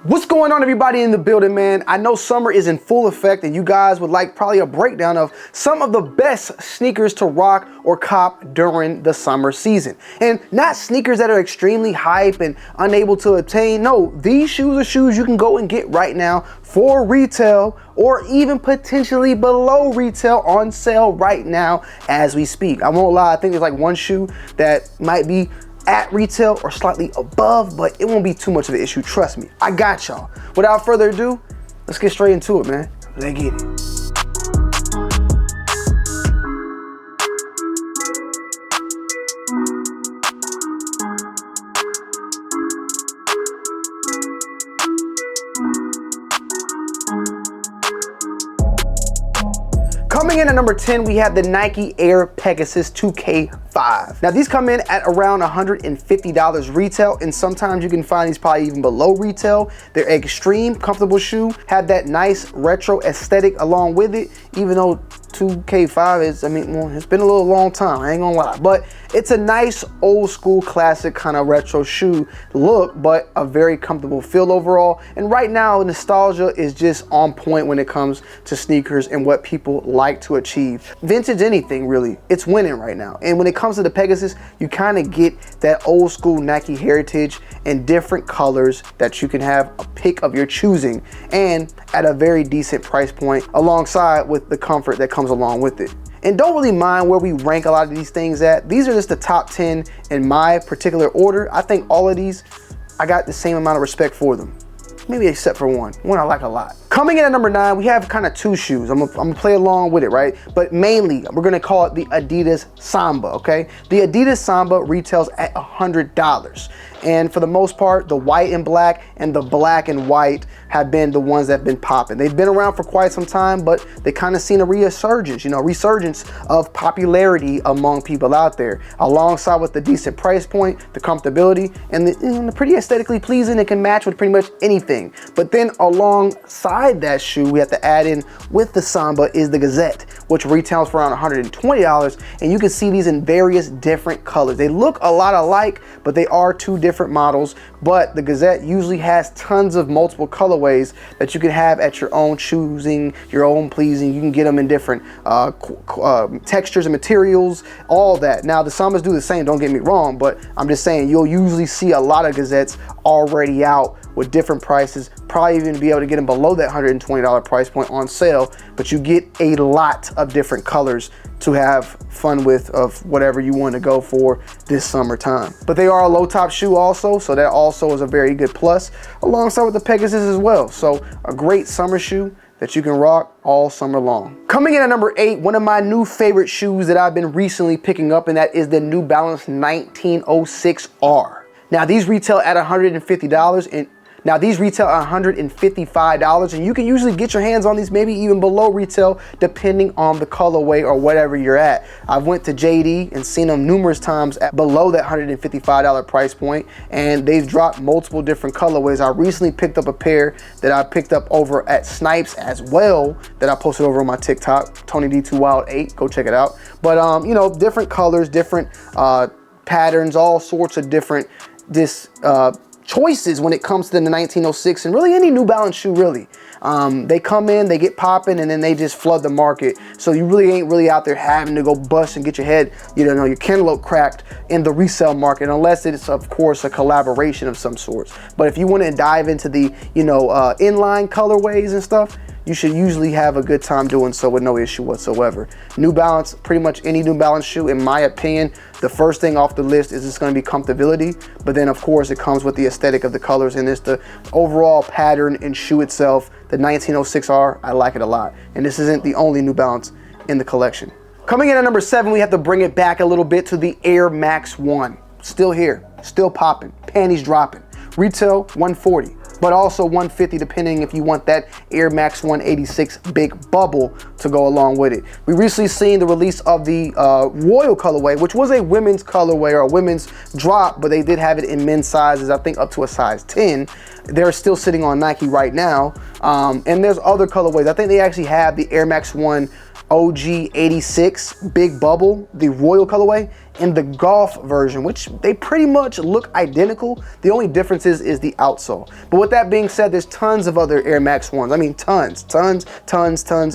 What's going on, everybody in the building, man? I know summer is in full effect and you guys would like probably a breakdown of some of the best sneakers to rock or cop during the summer season. And not sneakers that are extremely hype and unable to obtain. No, these shoes are shoes you can go and get right now for retail or even potentially below retail on sale right now as we speak. I won't lie, I think there's like one shoe that might be at retail or slightly above, but it won't be too much of an issue, trust me. I got y'all. Without further ado, let's get straight into it, man. Let's get it. Coming in at number 10, we have the Nike Air Pegasus 2K5. Now these come in at around $150 retail, and sometimes you can find these probably even below retail. They're an extreme comfortable shoe, have that nice retro aesthetic along with it, even though 2K5 is, well, it's been a little long time, I ain't gonna lie, but it's a nice old school classic kind of retro shoe look, but a very comfortable feel overall. And right now, nostalgia is just on point when it comes to sneakers and what people like to achieve. Vintage anything really, it's winning right now. And when it comes to the Pegasus, you kind of get that old school Nike heritage in different colors that you can have a pick of your choosing and at a very decent price point alongside with the comfort that comes along with it. And don't really mind where we rank a lot of these things at. These are just the top 10 in my particular order. I think all of these, I got the same amount of respect for them. Maybe except for one I like a lot. Coming in at number 9, we have kind of two shoes. I'm gonna play along with it, right? But mainly, we're gonna call it the Adidas Samba, okay? The Adidas Samba retails at $100. And for the most part, the white and black and the black and white have been the ones that have been popping. They've been around for quite some time, but they kind of seen a resurgence of popularity among people out there, alongside with the decent price point, the comfortability, and the pretty aesthetically pleasing. It can match with pretty much anything. But then alongside that shoe, we have to add in with the Samba is the Gazette, which retails for around $120. And you can see these in various different colors. They look a lot alike, but they are two different models. But the Gazette usually has tons of multiple colorways that you can have at your own choosing, your own pleasing. You can get them in different textures and materials, all that. Now the Sambas do the same, don't get me wrong, but I'm just saying you'll usually see a lot of Gazettes already out with different prices, probably even be able to get them below that $120 price point on sale, but you get a lot of different colors to have fun with of whatever you want to go for this summertime. But they are a low top shoe also, so that also is a very good plus, alongside with the Pegasus as well. So a great summer shoe that you can rock all summer long. Coming in at number 8, one of my new favorite shoes that I've been recently picking up, and that is the New Balance 1906R. Now these retail at $150 and now these retail at $155, and you can usually get your hands on these maybe even below retail depending on the colorway or whatever you're at. I've went to JD and seen them numerous times at below that $155 price point, and they've dropped multiple different colorways. I recently picked up a pair that I picked up over at Snipes as well that I posted over on my TikTok, Tonyd2wild 8, go check it out. But you know, different colors, different patterns, all sorts of different choices when it comes to the 1906 and really any New Balance shoe really. They come in, they get popping, and then they just flood the market. So you really ain't really out there having to go bust and get your head, your cantaloupe cracked in the resale market, unless it's of course a collaboration of some sorts. But if you want to dive into the inline colorways and stuff, you should usually have a good time doing so with no issue whatsoever. New Balance, pretty much any New Balance shoe, in my opinion, the first thing off the list is it's going to be comfortability, but then of course it comes with the aesthetic of the colors, and it's the overall pattern and shoe itself. The 1906R, I like it a lot, and this isn't the only New Balance in the collection. Coming in at number 7, we have to bring it back a little bit to the Air Max 1. Still here, still popping, panties dropping. Retail $140. But also $150 depending if you want that Air Max 186 big bubble to go along with it. We recently seen the release of the Royal colorway, which was a women's colorway or a women's drop, but they did have it in men's sizes, I think up to a size 10. They're still sitting on Nike right now. And there's other colorways. I think they actually have the Air Max 1 OG 86 Big Bubble, the Royal colorway, and the Golf version, which they pretty much look identical. The only difference is the outsole. But with that being said, there's tons of other Air Max 1s. I mean, tons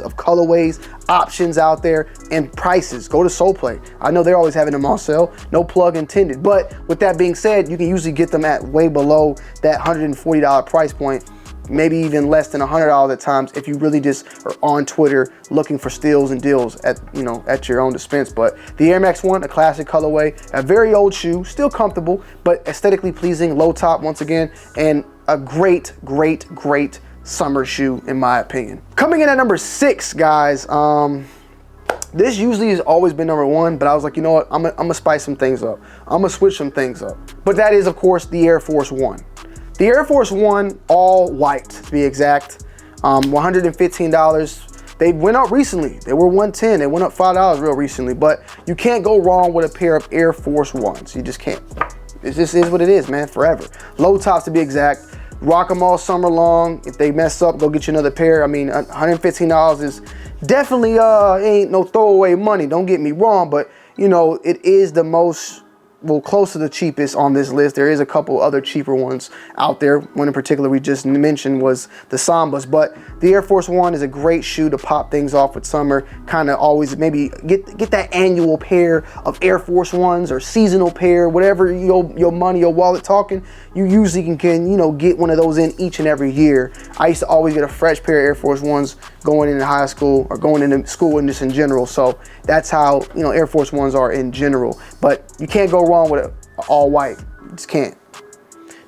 of colorways, options out there, and prices. Go to SoulPlay. I know they're always having them on sale, no plug intended. But with that being said, you can usually get them at way below that $140 price point, maybe even less than $100 at times if you really just are on Twitter looking for steals and deals at, you know, at your own dispense. But the Air Max 1, a classic colorway, a very old shoe, still comfortable, but aesthetically pleasing, low top once again, and a great summer shoe in my opinion. Coming in at number 6, guys, this usually has always been number 1, but I was like, you know what, I'm gonna spice some things up. I'm gonna switch some things up. But that is, of course, the Air Force 1. The Air Force 1, all white to be exact, $115. They went up recently. They were $110. They went up $5 real recently, but you can't go wrong with a pair of Air Force 1s. You just can't. It just is what it is, man, forever. Low tops to be exact. Rock them all summer long. If they mess up, go get you another pair. I mean, $115 is definitely ain't no throwaway money. Don't get me wrong, but you know, it is the most, well, close to the cheapest on this list. There is a couple other cheaper ones out there. One in particular we just mentioned was the Sambas, but the Air Force 1 is a great shoe to pop things off with summer. Kind of always maybe get that annual pair of Air Force 1s or seasonal pair, whatever your money, your wallet talking. You usually can you know, get one of those in each and every year. I used to always get a fresh pair of Air Force 1s going into high school or going into school and just in general. So that's how, you know, Air Force 1s are in general. But you can't go wrong with all white. You just can't.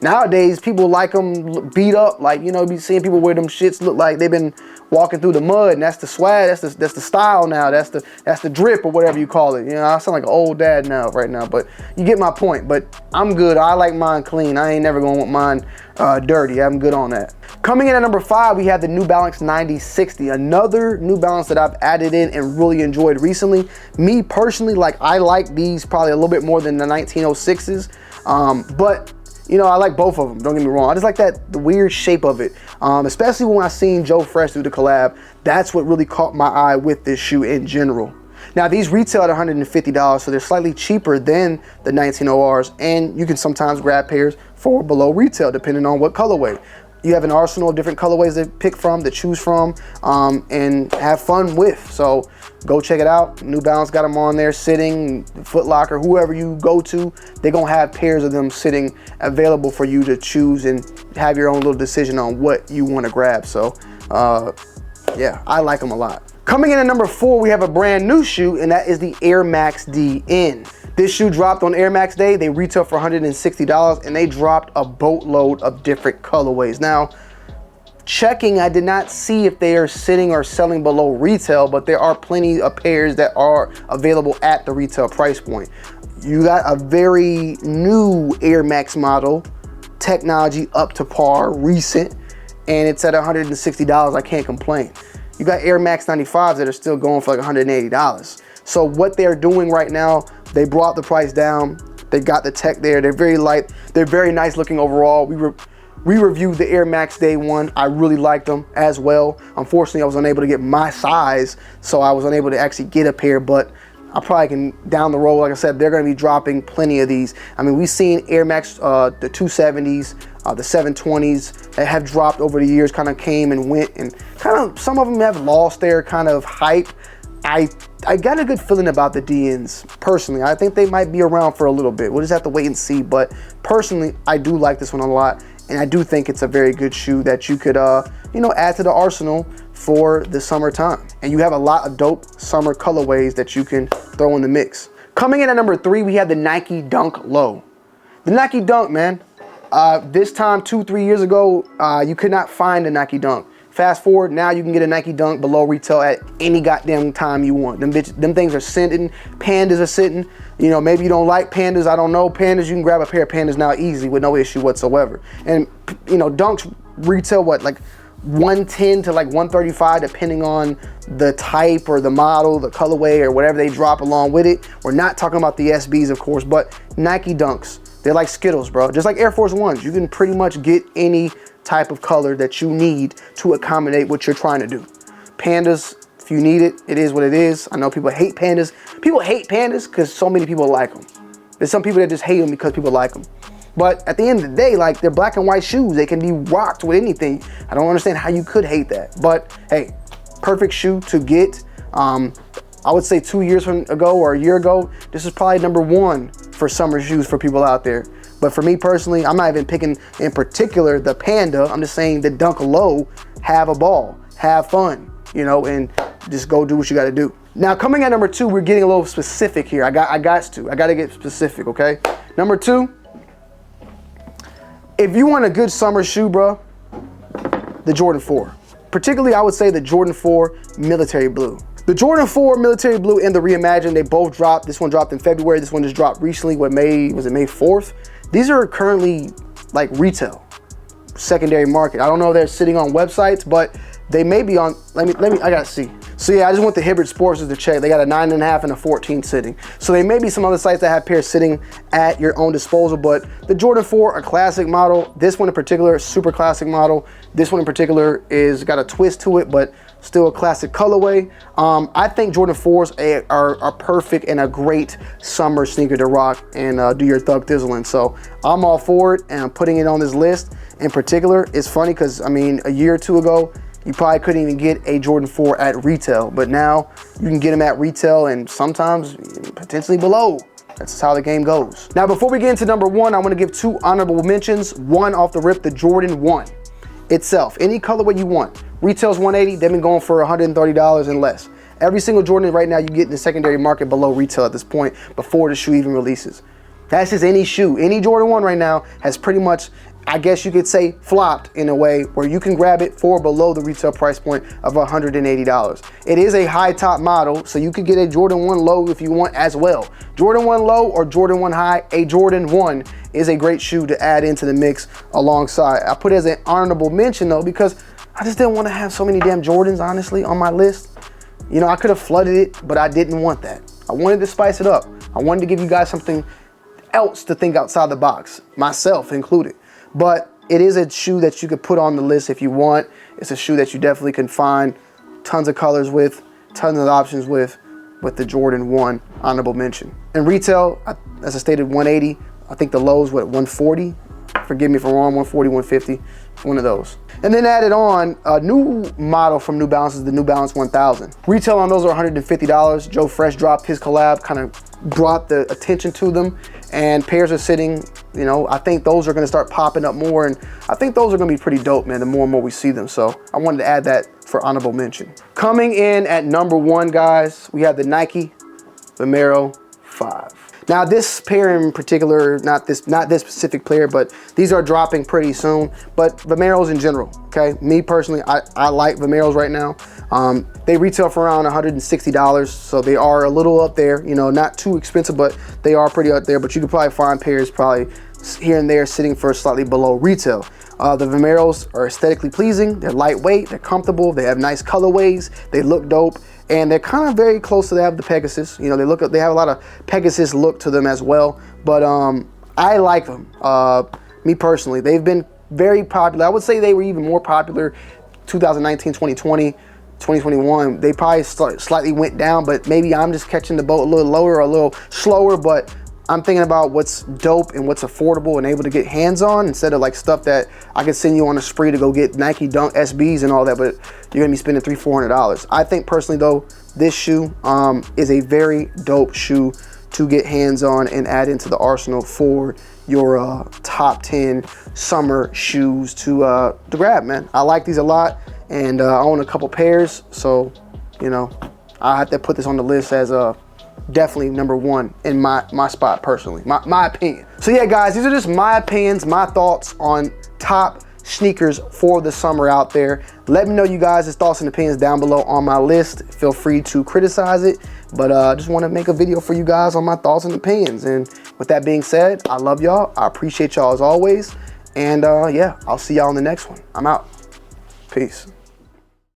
Nowadays, people like them beat up. Like, you know, be seeing people wear them shits look like they've been walking through the mud, and that's the swag. That's the style now. That's the drip or whatever you call it. You know, I sound like an old dad right now, but you get my point. But I'm good. I like mine clean. I ain't never gonna want mine dirty. I'm good on that. Coming in at number 5, we have the New Balance 9060, another New Balance that I've added in and really enjoyed recently. Me personally, like, I like these probably a little bit more than the 1906s, but you know, I like both of them, don't get me wrong. I just like the weird shape of it, especially when I seen Joe Fresh do the collab. That's what really caught my eye with this shoe in general. Now, these retail at $150, so they're slightly cheaper than the 19ORs, and you can sometimes grab pairs for below retail, depending on what colorway. You have an arsenal of different colorways to pick from, to choose from, and have fun with. So go check it out. New Balance got them on there sitting. Foot Locker, whoever you go to, they're gonna have pairs of them sitting available for you to choose and have your own little decision on what you want to grab. So yeah, I like them a lot. Coming in at number 4, we have a brand new shoe, and that is the Air Max DN. This shoe dropped on Air Max Day. They retail for $160, and they dropped a boatload of different colorways. Now, checking, I did not see if they are sitting or selling below retail, but there are plenty of pairs that are available at the retail price point. You got a very new Air Max model, technology up to par, recent, and it's at $160. I can't complain. You got Air Max 95s that are still going for like $180. So what they're doing right now, they brought the price down. They got the tech there. They're very light. They're very nice looking overall. We reviewed the Air Max Day 1. I really liked them as well. Unfortunately, I was unable to get my size, so I was unable to actually get a pair, but I probably can, down the road, like I said, they're gonna be dropping plenty of these. I mean, we've seen Air Max, the 270s, the 720s that have dropped over the years, kind of came and went, and kind of, some of them have lost their kind of hype. I got a good feeling about the DNs, personally. I think they might be around for a little bit. We'll just have to wait and see, but personally, I do like this one a lot, and I do think it's a very good shoe that you could, you know, add to the arsenal for the summertime. And you have a lot of dope summer colorways that you can throw in the mix. Coming in at number 3, we have the Nike Dunk Low. The Nike Dunk, man. This time, 2-3 years ago, you could not find a Nike Dunk. Fast forward, now you can get a Nike Dunk below retail at any goddamn time you want. Them things are sitting, Pandas are sitting. You know, maybe you don't like Pandas, I don't know. Pandas, you can grab a pair of Pandas now easy with no issue whatsoever. And, you know, Dunks retail, what, like 110 to like 135, depending on the type or the model, the colorway, or whatever they drop along with it. We're not talking about the SBs, of course, but Nike Dunks, they're like Skittles, bro. Just like Air Force Ones, you can pretty much get any type of color that you need to accommodate what you're trying to do. Pandas, If you need it, it is what it is. I know people hate pandas. People hate pandas because so many people like them. There's some people that just hate them because people like them. But at the end of the day, like, they're black and white shoes. They can be rocked with anything. I don't understand how you could hate that. But hey, perfect shoe to get. I would say 2 years ago or a year ago, this is probably #1 for summer shoes for people out there. But for me personally, I'm not even picking in particular the Panda. I'm just saying the Dunk Low, have a ball, have fun, you know, and just go do what you got to do. Now, coming at #2, we're getting a little specific here. I got to get specific, okay? #2, if you want a good summer shoe, bro, the Jordan 4. Particularly, I would say the Jordan 4 Military Blue. The Jordan 4 Military Blue and the Reimagined, they both dropped. This one dropped in February. This one just dropped recently. Was it May 4th? These are currently like retail, secondary market. I don't know if they're sitting on websites, but they may be on, let me, I gotta see. So yeah, I just went to Hibbert Sports to check. They got a 9.5 and a 14 sitting. So there may be some other sites that have pairs sitting at your own disposal, but the Jordan 4, a classic model. This one in particular, super classic model. This one in particular is got a twist to it, but still a classic colorway. I think Jordan 4s are perfect and a great summer sneaker to rock and do your thug thizzling. So I'm all for it, and I'm putting it on this list. In particular, it's funny because, I mean, a year or two ago, you probably couldn't even get a Jordan 4 at retail, but now you can get them at retail and sometimes potentially below. That's how the game goes. Now, before we get into #1, I want to give 2 honorable mentions. One off the rip, the Jordan 1 itself. Any colorway you want. Retail's $180, they've been going for $130 and less. Every single Jordan right now you get in the secondary market below retail at this point before the shoe even releases. That's just any shoe. Any Jordan 1 right now has pretty much, I guess you could say, flopped in a way where you can grab it for below the retail price point of $180. It is a high top model, so you could get a Jordan 1 low if you want as well. Jordan 1 low or Jordan 1 high, a Jordan 1 is a great shoe to add into the mix alongside. I put it as an honorable mention though, because I just didn't want to have so many damn Jordans, honestly, on my list. You know, I could have flooded it, but I didn't want that. I wanted to spice it up. I wanted to give you guys something else to think outside the box, myself included. But it is a shoe that you could put on the list if you want. It's a shoe that you definitely can find tons of colors with, tons of options with the Jordan 1 honorable mention. In retail, as I stated, $180. I think the low's what, $140? Forgive me if I'm wrong, $140, $150, one of those. And then added on, a new model from New Balance is the New Balance 1000. Retail on those are $150. Joe Fresh dropped his collab, kind of brought the attention to them, and pairs are sitting, you know, I think those are gonna start popping up more, and I think those are gonna be pretty dope, man, the more and more we see them. So I wanted to add that for honorable mention. Coming in at #1, guys, we have the Nike Vomero 5. Now this pair in particular, not this specific player, but these are dropping pretty soon. But Vomeros in general, okay? Me personally, I like Vomeros right now. They retail for around $160, so they are a little up there. You know, not too expensive, but they are pretty up there. But you could probably find pairs probably here and there sitting for slightly below retail. The Vomeros are aesthetically pleasing. They're lightweight, they're comfortable, they have nice colorways, they look dope. And they're kind of very close to the Pegasus. You know, they have a lot of Pegasus look to them as well. But I like them. Me personally, they've been very popular. I would say they were even more popular 2019, 2020, 2021. They probably slightly went down, but maybe I'm just catching the boat a little lower or a little slower. But I'm thinking about what's dope and what's affordable and able to get hands on, instead of like stuff that I could send you on a spree to go get Nike Dunk SBs and all that, but you're gonna be spending $300, $400. I think personally though, this shoe is a very dope shoe to get hands on and add into the arsenal for your top 10 summer shoes to grab, man. I like these a lot, and I own a couple pairs, so you know, I have to put this on the list as definitely #1 in my spot personally, my opinion. So yeah, guys, these are just my opinions, my thoughts on top sneakers for the summer out there. Let me know you guys' thoughts and opinions down below on my list. Feel free to criticize it, but I just want to make a video for you guys on my thoughts and opinions. And with that being said, I love y'all. I appreciate y'all as always. And yeah, I'll see y'all in the next one. I'm out. Peace.